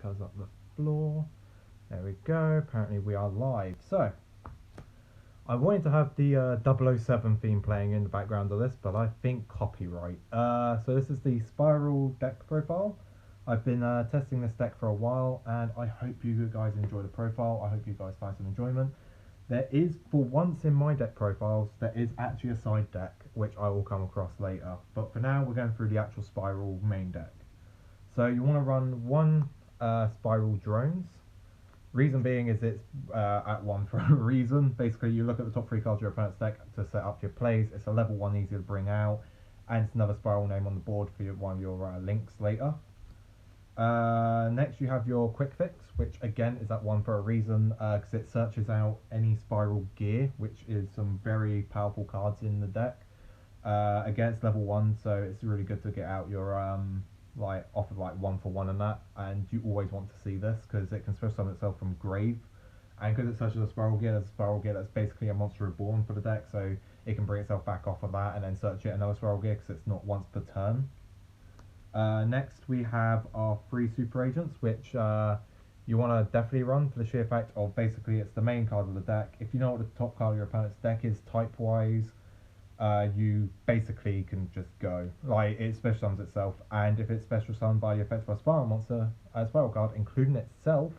goes up the floor. There we go. Apparently we are live. So, I wanted to have the 007 theme playing in the background of this, but I think copyright. So this is the Spiral deck profile. I've been testing this deck for a while, and I hope you guys enjoy the profile. I hope you guys find some enjoyment. There is, for once in my deck profiles, there is actually a side deck, which I will come across later. But for now, we're going through the actual Spiral main deck. So you want to run one Spiral drones. Reason being is it's at 1 for a reason. Basically, you look at the top 3 cards of your opponent's deck to set up your plays. It's a level 1 easy to bring out, and it's another Spiral name on the board for one of your links later. Next you have your quick fix, which again is at 1 for a reason, because it searches out any Spiral gear, which is some very powerful cards in the deck. Again, it's level 1, so it's really good to get out your like off of like 1 for 1 and that, and you always want to see this because it can special summon itself from grave, and because it's such a Spiral gear, there's a Spiral gear that's basically a monster reborn for the deck, so it can bring itself back off of that and then search it another Spiral gear because it's not once per turn. Next we have our 3 super agents, which you want to definitely run for the sheer fact of basically it's the main card of the deck. If you know what the top card of your opponent's deck is type wise, you basically can just go. Like, it special summons itself, and if it's special summoned by the effect of a spiral monster, a spiral card, including itself,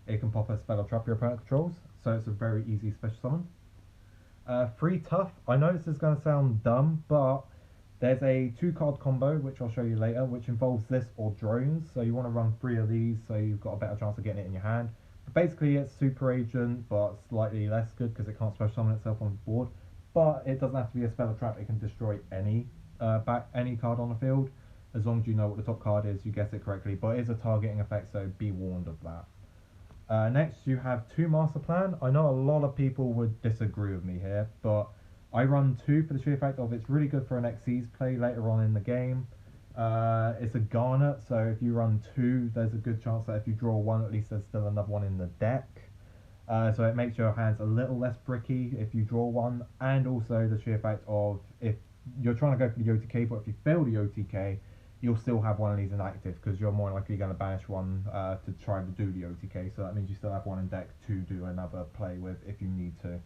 it can pop a spell or trap your opponent controls, so it's a very easy special summon. 3 tough. I know this is going to sound dumb, but there's a 2 card combo, which I'll show you later, which involves this or drones, so you want to run 3 of these, so you've got a better chance of getting it in your hand. But basically it's super agent, but slightly less good because it can't special summon itself on the board. But it doesn't have to be a spell or trap, it can destroy any card on the field. As long as you know what the top card is, you guess it correctly. But it is a targeting effect, so be warned of that. Next, you have 2 Master Plan. I know a lot of people would disagree with me here, but I run 2 for the sheer fact of it's really good for an Xyz play later on in the game. It's a Garnet, so if you run 2, there's a good chance that if you draw 1, at least there's still another one in the deck. So it makes your hands a little less bricky if you draw 1, and also the sheer fact of if you're trying to go for the OTK, but if you fail the OTK, you'll still have one of these inactive because you're more likely going to banish one to try to do the OTK. So that means you still have one in deck to do another play with if you need to.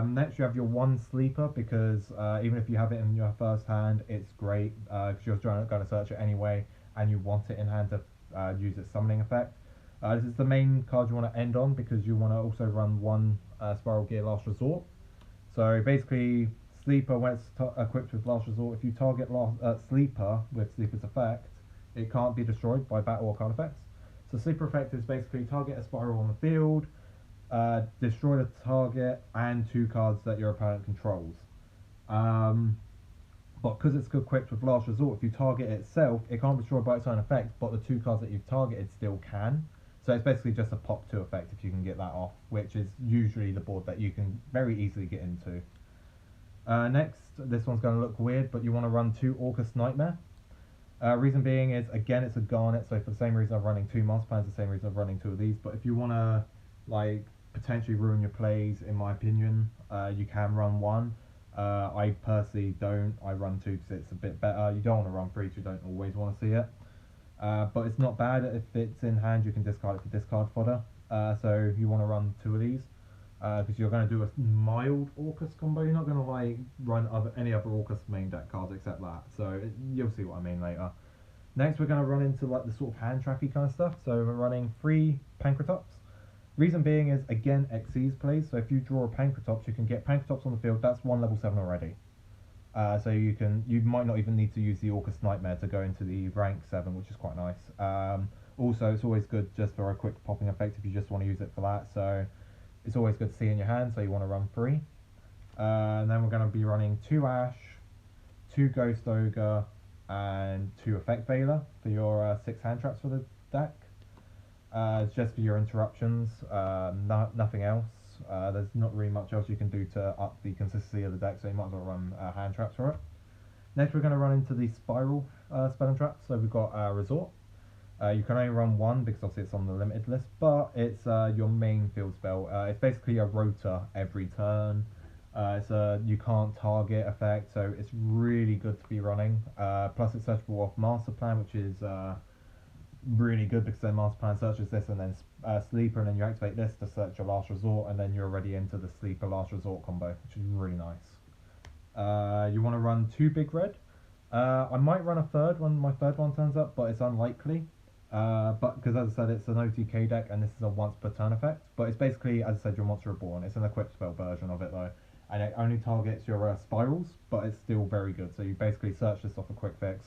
Next you have your 1 sleeper, because even if you have it in your first hand, it's great because you're going to search it anyway and you want it in hand to use its summoning effect. This is the main card you want to end on because you want to also run 1 Spiral Gear Last Resort. So basically, Sleeper, when it's equipped with Last Resort, if you target Sleeper with Sleeper's effect, it can't be destroyed by battle or card effects. So Sleeper effect is basically target a Spiral on the field, destroy the target, and 2 cards that your opponent controls. But because it's equipped with Last Resort, if you target it itself, it can't be destroyed by its own effect, but the 2 cards that you've targeted still can. So it's basically just a pop 2 effect if you can get that off, which is usually the board that you can very easily get into. Next, this one's going to look weird, but you want to run 2 Orcus Nightmare. Reason being is, again, it's a Garnet, so for the same reason I'm running 2 Master Plans, the same reason I'm running 2 of these. But if you want to, like, potentially ruin your plays, in my opinion, you can run 1. I personally don't. I run 2 because it's a bit better. You don't want to run 3 because you don't always want to see it. But it's not bad. If it's in hand, you can discard it for discard fodder. So you want to run 2 of these because you're going to do a mild Orcus combo. You're not going to like run any other Orcus main deck cards except that. So you'll see what I mean later. Next, we're going to run into like the sort of hand trappy kind of stuff. So we're running 3 Pankratops. Reason being is, again, Xyz plays. So if you draw a Pankratops, you can get Pankratops on the field. That's 1 level 7 already. So you might not even need to use the Orcus Nightmare to go into the rank 7, which is quite nice. Also, it's always good just for a quick popping effect if you just want to use it for that. So it's always good to see in your hand, so you want to run 3. And then we're going to be running 2 Ash, 2 Ghost Ogre, and 2 Effect Veiler for your 6 hand traps for the deck. It's just for your interruptions, nothing else. There's not really much else you can do to up the consistency of the deck, so you might as well run hand traps for it. Next, we're going to run into the Spiral spell and traps. So we've got Resort. You can only run 1 because obviously it's on the limited list, but it's your main field spell. It's basically a rotor every turn. It's a you can't target effect, so it's really good to be running. Plus it's searchable off Master Plan, which is really good because then master plan searches this and then sleeper, and then you activate this to search your last resort, and then you're already into the sleeper last resort combo, which is really nice. You want to run two big red. I might run a third when my third one turns up, but it's unlikely. But because as I said, it's an OTK deck, and this is a once per turn effect. But it's basically, as I said, your Monster Reborn. It's an equip spell version of it though, and it only targets your spirals, but it's still very good. So you basically search this off a quick fix,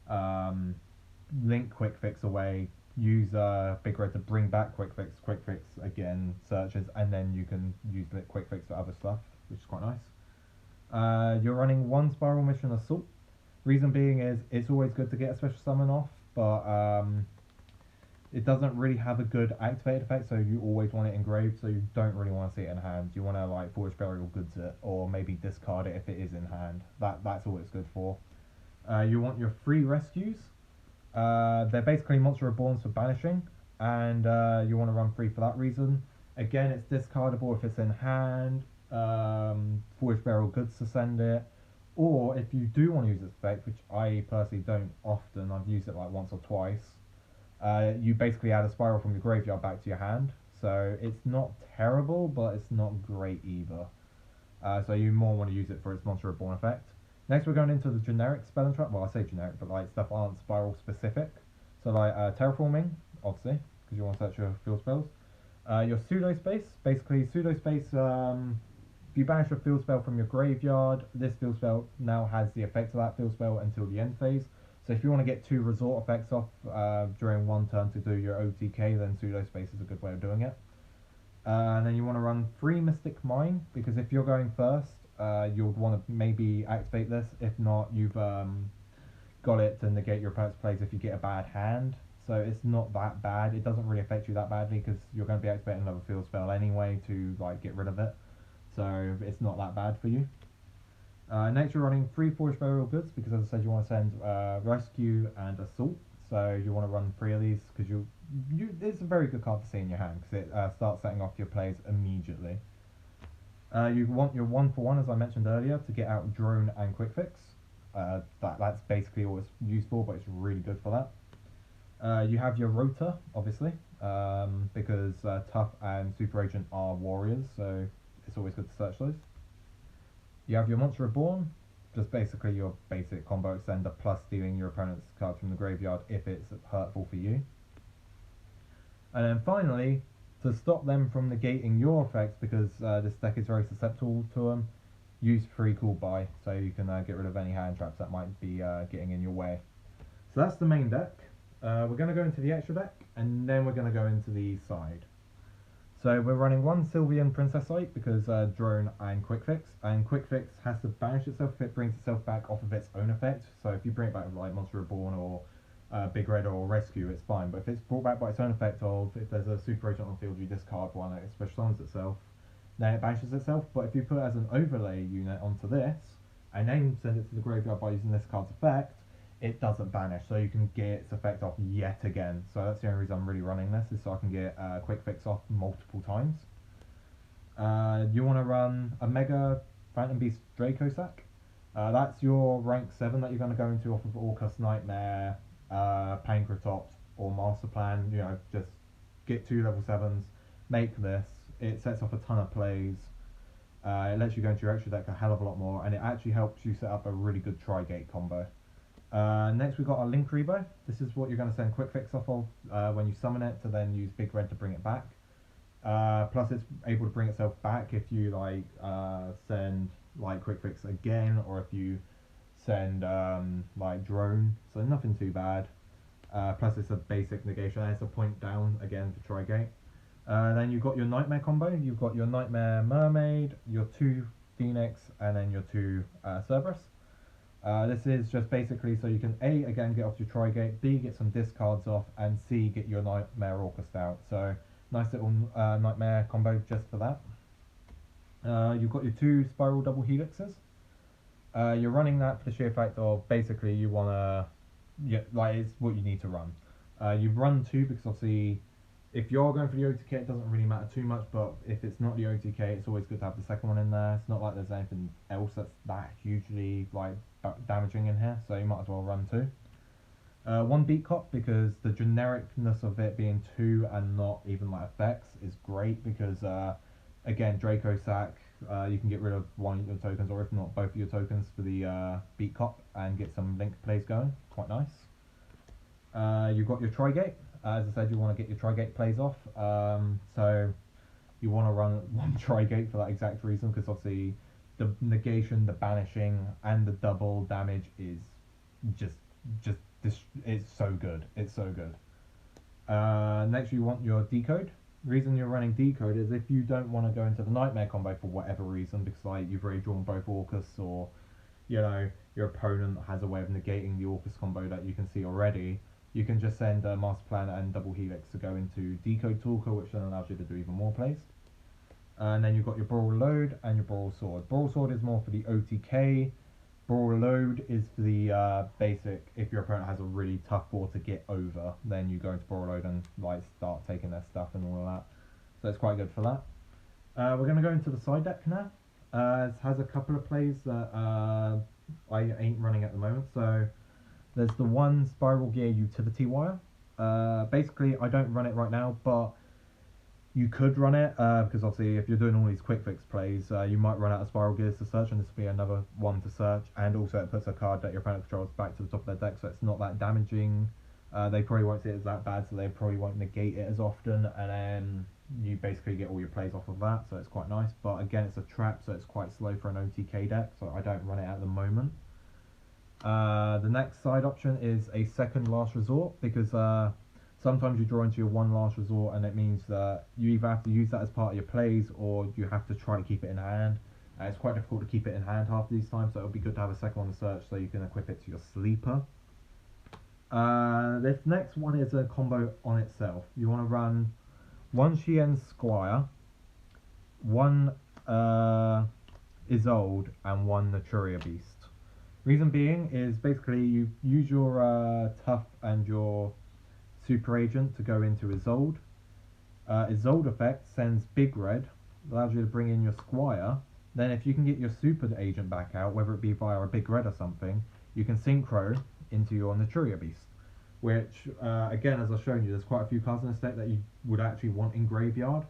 um, link quick fix away, use big red to bring back quick fix again searches, and then you can use the quick fix for other stuff, which is quite nice. You're running one spiral mission assault. Reason being is it's always good to get a special summon off, but it doesn't really have a good activated effect, so you always want it engraved, so you don't really want to see it in hand. You want to like Forge Burial Goods it, or maybe discard it if it is in hand. That's all it's good for. You want your free rescues. They're basically Monster Reborns for banishing, and you want to run free for that reason. Again, it's discardable if it's in hand. Forge Burial Goods to send it, or if you do want to use its effect, which I personally don't often, I've used it like once or twice. You basically add a spiral from your graveyard back to your hand, so it's not terrible, but it's not great either. So you more want to use it for its Monster Reborn effect. Next, we're going into the generic spell and trap. Well, I say generic, but like stuff aren't spiral specific. So like terraforming, obviously, because you want to search your field spells. Your pseudo space, basically pseudo space. If you banish a field spell from your graveyard, this field spell now has the effect of that field spell until the end phase. So if you want to get two resort effects off during one turn to do your OTK, then pseudo space is a good way of doing it. And then you want to run 3 Mystic Mine, because if you're going first, you'll want to maybe activate this. If not, you've got it to negate your opponent's plays if you get a bad hand. So it's not that bad. It doesn't really affect you that badly because you're going to be activating another field spell anyway to like get rid of it. So it's not that bad for you. Next, you're running 3 Forged Burial Goods because, as I said, you want to send Rescue and Assault. So you want to run 3 of these because it's a very good card to see in your hand because it starts setting off your plays immediately. You want your 1-for-1, as I mentioned earlier, to get out Drone and Quick Fix. That's basically all it's used for, but it's really good for that. You have your Rota, obviously, because Tough and Super Agent are warriors, so it's always good to search those. You have your Monster Reborn, just basically your basic combo extender plus stealing your opponent's cards from the graveyard if it's hurtful for you. And then finally, to stop them from negating your effects, because this deck is very susceptible to them, use Free Cool Buy, so you can get rid of any hand traps that might be getting in your way. So that's the main deck. We're going to go into the extra deck, and then we're going to go into the side. So we're running 1 Sylvian Princessite because Drone and Quick Fix, and Quick Fix has to banish itself if it brings itself back off of its own effect. So if you bring it back with like Monster Reborn or Big Red or Rescue, it's fine. But if it's brought back by its own effect of, if there's a Super Agent on the field, you discard one, it special summons itself, then it banishes itself. But if you put it as an overlay unit onto this, and then send it to the graveyard by using this card's effect, it doesn't banish, so you can get its effect off yet again. So that's the only reason I'm really running this, is so I can get Quick Fix off multiple times. You want to run a Mega Phantom Beast Draco Sack. That's your rank 7 that you're going to go into off of Orcus Nightmare, Pancratops, or Master Plan. You know, just get 2 level 7s, make this. It sets off a ton of plays. It lets you go into your extra deck a hell of a lot more, and it actually helps you set up a really good Tri-Gate combo. Next we've got our Link Rebo. This is what you're going to send Quick Fix off of when you summon it, to then use Big Red to bring it back. Plus it's able to bring itself back if you like send like Quick Fix again, or if you send like Drone, so nothing too bad. Plus it's a basic negation, and it's a point down again for Tri-Gate. Then you've got your Nightmare combo. You've got your Nightmare Mermaid, your 2 Phoenix, and then your 2 Cerberus. This is just basically so you can A, again, get off your Tri-Gate, B, get some discards off, and C, get your Nightmare Orcust out. So nice little Nightmare combo just for that. You've got your 2 Spiral Double Helixes. You're running that for the sheer fact of basically you want to, yeah, like it's what you need to run. You run 2 because obviously if you're going for the OTK, it doesn't really matter too much, but if it's not the OTK, it's always good to have the second one in there. It's not like there's anything else that's that hugely like damaging in here, so you might as well run 2. One beat cop because the genericness of it being two and not even like effects is great because again Draco sack you can get rid of one of your tokens or if not both of your tokens for the beat cop and get some linked plays going. Quite nice. You've got your Trigate. As I said, you want to get your Trigate plays off. So you want to run one Trigate for that exact reason because obviously the negation, the banishing, and the double damage is just just this. It's so good. It's so good. Next, you want your decode. The reason you're running decode is if you don't want to go into the nightmare combo for whatever reason, because like you've already drawn both Orcus or you know your opponent has a way of negating the Orcus combo that you can see already. You can just send Master Plan and Double Helix to go into Decode Talker, which then allows you to do even more plays. And then you've got your Brawl Load and your Brawl Sword. Brawl Sword is more for the OTK. Brawl Load is for the basic. If your opponent has a really tough board to get over, then you go into Brawl Load and like start taking their stuff and all of that. So it's quite good for that. We're going to go into the side deck now. It has a couple of plays that I ain't running at the moment. So there's the one Spiral Gear Utility Wire. Basically, I don't run it right now, but you could run it because obviously if you're doing all these quick fix plays, you might run out of Spiral Gears to search, and this will be another one to search. And also it puts a card that your opponent controls back to the top of their deck, so it's not that damaging. They probably won't see it as that bad, so they probably won't negate it as often, and then you basically get all your plays off of that, so it's quite nice. But again, it's a trap, so it's quite slow for an OTK deck, so I don't run it at the moment. The next side option is a second last resort because sometimes you draw into your one last resort and it means that you either have to use that as part of your plays or you have to try to keep it in hand. It's quite difficult to keep it in hand half these times, so it'll be good to have a second one to search so you can equip it to your sleeper. This next one is a combo on itself. You want to run one Shien Squire, one Isolde, and one Naturia Beast. Reason being is basically you use your Tough and your Super Agent to go into Isolde. Isolde effect sends Big Red, allows you to bring in your Squire. Then if you can get your Super Agent back out, whether it be via a Big Red or something, you can Synchro into your Naturia Beast. Which, again, as I've shown you, there's quite a few cards in this deck that you would actually want in Graveyard.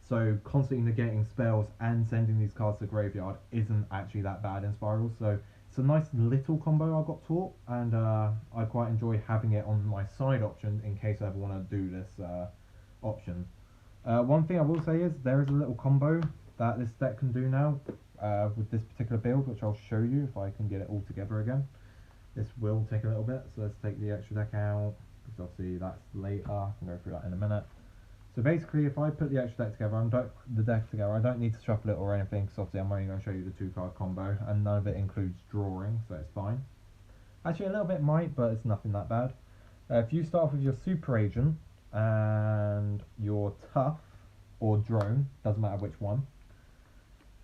So constantly negating spells and sending these cards to Graveyard isn't actually that bad in Spiral. So it's a nice little combo I got taught, and I quite enjoy having it on my side option in case I ever want to do this option. One thing I will say is there is a little combo that this deck can do now with this particular build, which I'll show you if I can get it all together again. This will take a little bit, so let's take the extra deck out, because obviously that's later. I can go through that in a minute. So basically, if I put the extra deck together, I don't need to shuffle it or anything, because obviously I'm only going to show you the 2-card combo, and none of it includes drawing, so it's fine. Actually, a little bit might, but it's nothing that bad. If you start off with your Super Agent and your Tough or Drone, doesn't matter which one.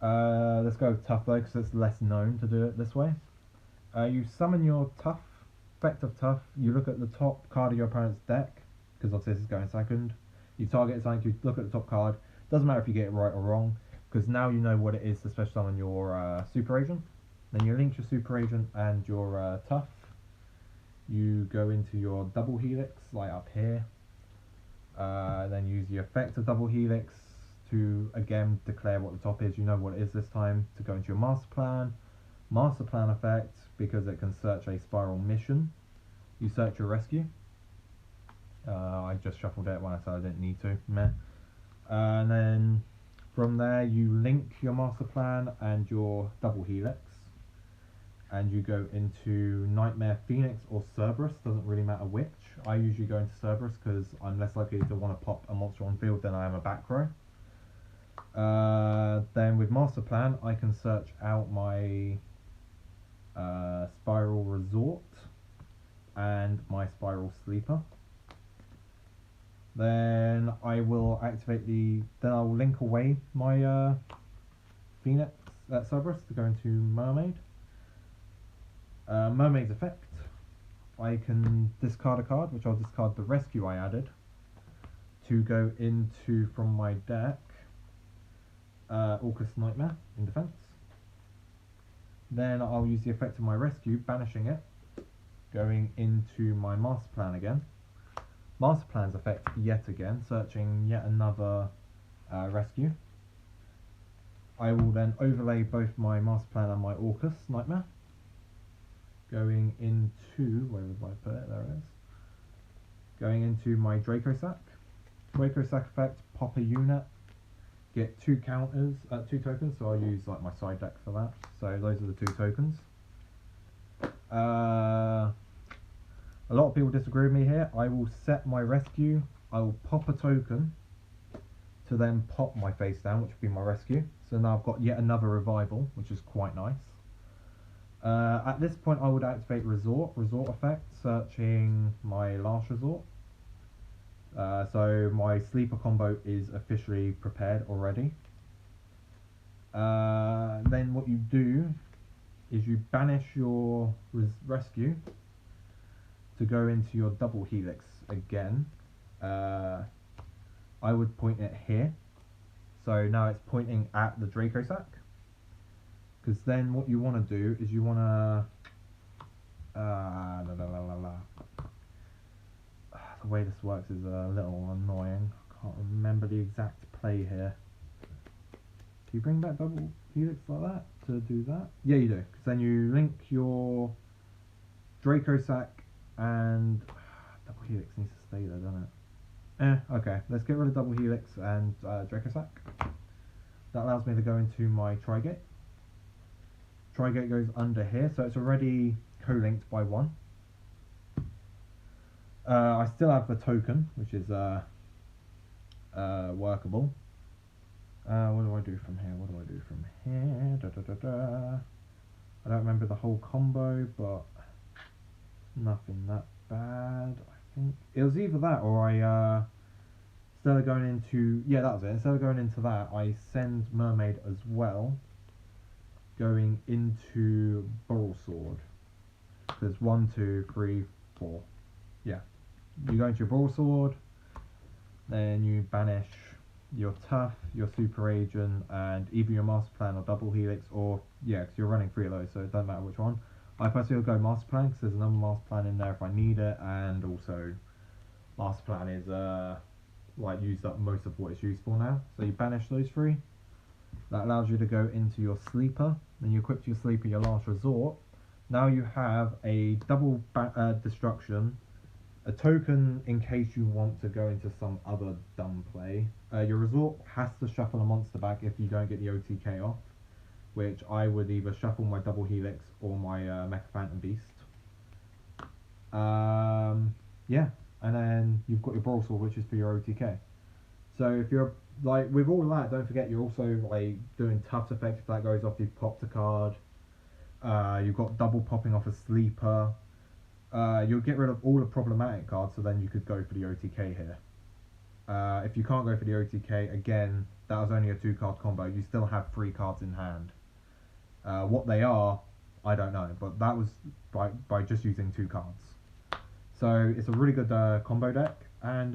Let's go with Tough though, because it's less known to do it this way. You summon your Tough, effect of Tough, you look at the top card of your opponent's deck, because obviously this is going second. You target something, you look at the top card, doesn't matter if you get it right or wrong, because now you know what it is to special summon your Super Agent. Then you link your Super Agent and your Tough. You go into your Double Helix, like up here. Then use the effect of Double Helix to, again, declare what the top is. You know what it is this time, to go into your Master Plan. Master Plan effect, because it can search a Spiral mission. You search your Rescue. I just shuffled it when I said I didn't need to. Meh. And then from there you link your Master Plan and your Double Helix. And you go into Nightmare Phoenix or Cerberus, doesn't really matter which. I usually go into Cerberus because I'm less likely to want to pop a monster on field than I am a back row. Then with Master Plan I can search out my Spiral Resort and my Spiral Sleeper. Then I will activate then I'll link away my Phoenix Cerberus to go into Mermaid. Mermaid's effect, I can discard a card, which I'll discard the Rescue I added, to go into, from my deck, Orcus Nightmare in defense. Then I'll use the effect of my Rescue, banishing it. Going into my master plan again. Master plans effect yet again, searching yet another rescue. I will then overlay both my master plan and my Orcus nightmare. Going into, where would I put it? There it is. Going into my Draco Sack. Draco Sack effect, pop a unit. Get 2 counters, 2 tokens, so I'll use like my side deck for that. So those are the 2 tokens. A lot of people disagree with me here. I will set my rescue. I will pop a token to then pop my face down, which will be my rescue. So now I've got yet another revival, which is quite nice. At this point I would activate resort effect, searching my last resort. So my sleeper combo is officially prepared already. Then what you do is you banish your rescue to go into your double helix again. I would point it here. So now it's pointing at the Draco Sack. Because then what you want to do is you want to... the way this works is a little annoying. I can't remember the exact play here. Do you bring back double helix like that to do that? Yeah, you do. Because then you link your Draco Sack and... double helix needs to stay there, doesn't it? Okay. Let's get rid of double helix and Draco Sack. That allows me to go into my Trigate. Trigate goes under here, so it's already co-linked by 1. I still have the token, which is workable. What do I do from here? I don't remember the whole combo, but nothing that bad, I think. It was either that or I, instead of going into... yeah, that was it. Instead of going into that, I send Mermaid as well, going into Boral Sword. There's 1, 2, 3, 4. Yeah. You go into your Boral Sword, then you banish your Tough, your Super Agent, and either your Master Plan or Double Helix, or, yeah, because you're running 3 of those, so it doesn't matter which one. I personally will go Master Plan, because there's another Master Plan in there if I need it, and also Master Plan is, like, used up most of what it's used for now. So you banish those 3. That allows you to go into your Sleeper, then you equip your Sleeper, your last resort. Now you have a double destruction, a token in case you want to go into some other dumb play. Your resort has to shuffle a monster back if you don't get the OTK off, which I would either shuffle my double helix or my Mecha Phantom Beast. Yeah, and then you've got your Brawl Sword, which is for your OTK. So if you're like with all that, don't forget you're also like doing Tough's effect. If that goes off, you've popped a card. You've got double popping off a Sleeper. You'll get rid of all the problematic cards, so then you could go for the OTK here. If you can't go for the OTK, again, that was only a 2-card combo. You still have 3 cards in hand. What they are, I don't know, but that was by just using 2 cards. So it's a really good combo deck, and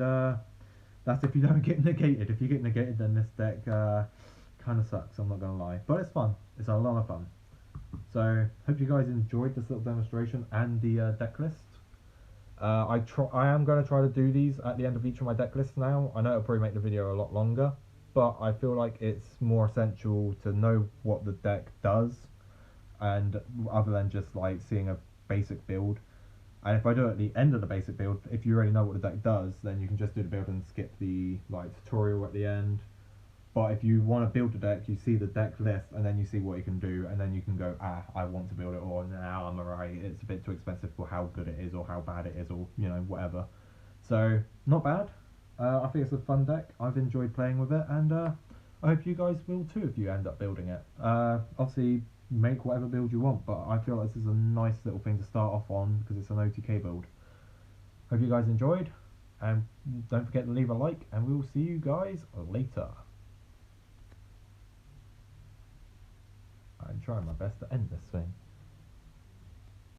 that's if you don't get negated. If you get negated, then this deck kind of sucks, I'm not going to lie. But it's fun. It's a lot of fun. So, hope you guys enjoyed this little demonstration and the deck list. I am going to try to do these at the end of each of my deck lists now. I know it'll probably make the video a lot longer, but I feel like it's more essential to know what the deck does, and other than just like seeing a basic build. And if I do it at the end of the basic build, if you already know what the deck does, then you can just do the build and skip the like tutorial at the end. But if you want to build the deck, you see the deck list, and then you see what you can do, and then you can go, I want to build it, or now I'm alright, it's a bit too expensive for how good it is, or how bad it is, or, you know, whatever. So, not bad. I think it's a fun deck. I've enjoyed playing with it, and I hope you guys will too if you end up building it. Obviously, make whatever build you want, but I feel like this is a nice little thing to start off on, because it's an OTK build. Hope you guys enjoyed, and don't forget to leave a like, and we'll see you guys later. I'm trying my best to end this thing.